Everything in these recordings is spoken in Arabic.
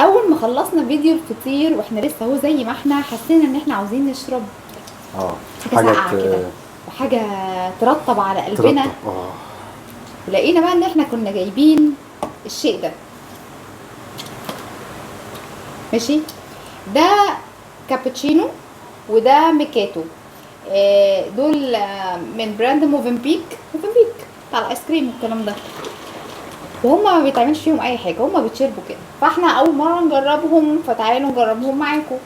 اول ما خلصنا فيديو الفطير واحنا لسه اهو زي ما احنا حسينا ان احنا عاوزين نشرب حاجه ساقعه كده وحاجه ترطب على قلبنا. ولقينا بقى ان احنا كنا جايبين الشيء ده ماشي. ده كابتشينو وده ميكاتو. دول من براند موفنبيك بتاع الايس كريم والكلام ده. وهما ما بيتعملش فيهم اي حاجه، هما بيتشربوا كده. فاحنا اول مره نجربهم، فتعالوا نجربهم معاكم.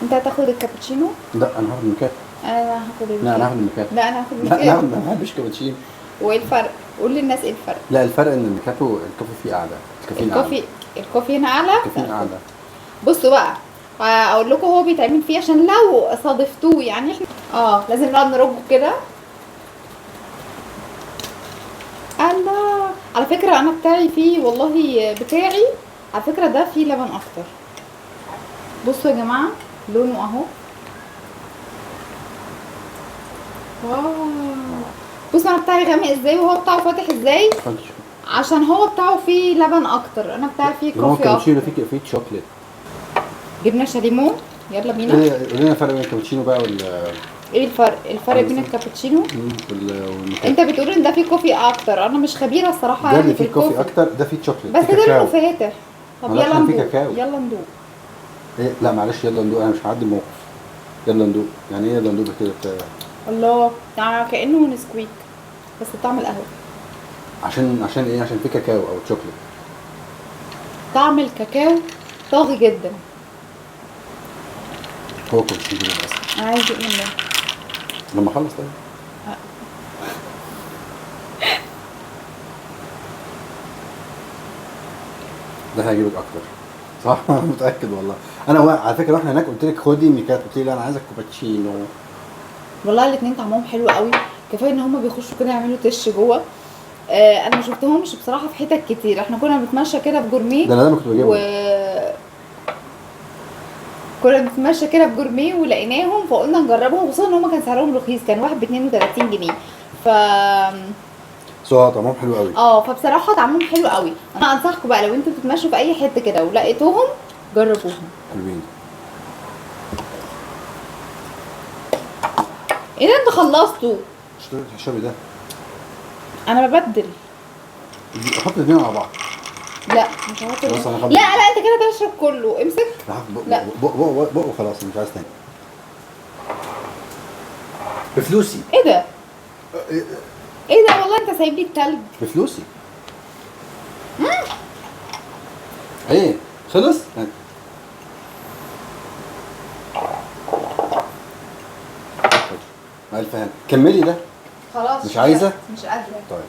انت هتاخد الكابتشينو؟ لا انا هاخد الميكاتو. انا هاخد الميكاتو. لا انا هاخد الميكاتو. لا انا هاخد الميكاتو. لا ما بحبش كابتشينو. وايه الفرق؟ قول للناس ايه الفرق. لا الفرق ان الميكاتو الكوفي فيه اعلى. الكوفي هنا اعلى. الكافيين اعلى. بصوا بقى اقول لكم هو بيتعمل فيه عشان لو صادفتوه، يعني احنا لازم نقعد نرجه كده. الله، على فكره انا بتاعي فيه، والله بتاعي على فكره ده فيه لبن اكتر. بصوا يا جماعه لونه اهو. واو، بصوا انا بتاعي غامق ازاي وهو بتاعه فاتح ازاي، عشان هو بتاعه فيه لبن اكتر. انا بتاعي فيه كوفي اكتر. فيه شوكليت. جبنا شاليمو. يلا بينا. قول لنا الفرق بين الكابتشينو بقى ايه الفرق بين الكابتشينو انت بتقول ان ده فيه كوفي اكتر. انا مش خبيره الصراحه ده اللي فيه كوفي اكتر، ده فيه شوكليت بس ده لونه فاتح. طب يلا ندوق. يلا ندوق. إيه؟ لا معلش يلا ندوق، انا مش هعدي الموقف. يلا ندوق. يعني ايه يلا ندوق كده الله، يعني كانه نسكويك بس بطعم القهوه. عشان ايه؟ عشان فيه كاكاو او شوكليت. طعم الكاكاو طاغي جدا. هو كوتشي كده بس. انا عايز ايه منه لما اخلص طيب. ده هيعجبك اكتر صح؟ متاكد والله. انا على فكره واحنا هناك قلت لك خدي ميكاتو، قلت لي لا انا عايزه كوباتشينو. والله الاثنين طعمهم حلو قوي. كفايه ان هم بيخشوا كده يعملوا تش جوه. انا ما شفتهمش بصراحه في حتت كتير. احنا كنا بنتمشى كده في جورميه. ده انا كنت بجيبهم. كنا بنتمشى كده في جورميه ولقيناهم فقلنا نجربهم، خصوصا ان هم كان سعرهم رخيص، كان واحد ب 32 جنيه. طعمهم حلو قوي. فبصراحه طعمهم حلو قوي. انا انصحكم بقى لو انتوا بتتمشوا في اي حته كده ولقيتوهم جربوهم. حلوين. ايه ده انت خلصتوا؟ اشربي ده. انا ببدل. احط الاثنين على بعض. لا مش هحط. لا انت كده تشرب كله. امسك. لا بق وخلاص مش عايز تاني. بفلوسي. ايه ده؟ ايه ده والله انت سايب لي التلج. بفلوسي. ايه خلص؟ ما الف هنا. كملي ده. خلاص مش عايزه؟ مش قادره. طيب